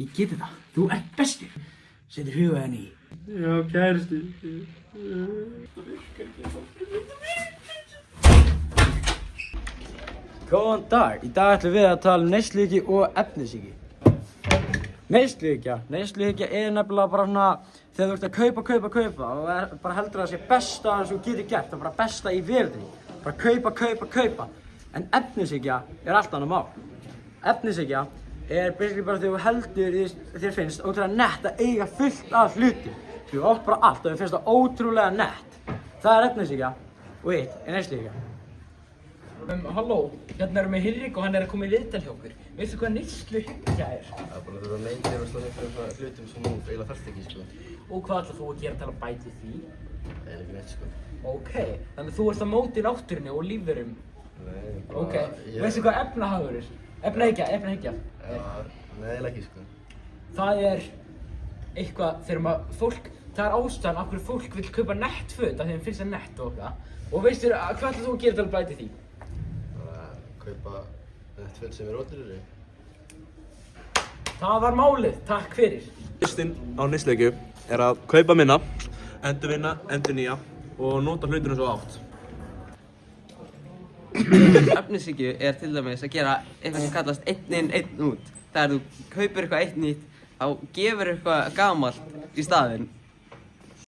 Ég geti það. Þú ert bestur. Setur hugaðinn í. Já, kæristi. Góðan dag. Í dag ætlum við að tala um neysluhyggju og efnishyggju. Neysluhyggja er nefnilega bara svona þegar þú ert að kaupa og bara heldur að það sé besta sem þú getur gert, það er bara besta í verðinni. Bara kaupa. En efnishyggja er allt annað mál. Efnishyggja er basically bara þegar þú heldur þér finnst ótrúlega nett að eiga fullt af hluti. Þú átt bara allt og þér finnst það ótrúlega nett. Það er efnishyggja og hitt er neysluhyggja. Halló, hérna erum við Hinrik og hann er að koma í viðtal hjá okkur. Veistu hvað neysluhyggja er? Það er bara að þú neytir og slá ykkur svona hlutum sem þú eiginlega þarft ekki, sko. Og hvað ætlar þú að gera til að bæta því? Eiginlega ekki neitt, sko. Ok, þannig að þú ert á móti náttúrunni og lífverum. Nei, bara... Ok, veistu hvað efnahagur er? Efnahyggja. Já, nei, eiginlega ekki, sko. Það er eitthvað þegar fólk, það er ástæðan af hverju fólk vill kaupa nett föt af því þeim finnst það nett og eitthvað. Og veistu, hvað ætlar þú að gera til að bæta því? Bara kaupa nett föt sem er ódýrari. Það var málið, takk fyrir. Listinn á neysluhyggju er að kaupa minna, endurvinna, endurnýja og nota hlutunum svo átt. Efnishyggju er til dæmis að gera eitthvað sem kallast einn inn, einn út. Þegar þú kaupir eitthvað eitt nýtt, þá gefur eitthvað gamalt í staðinn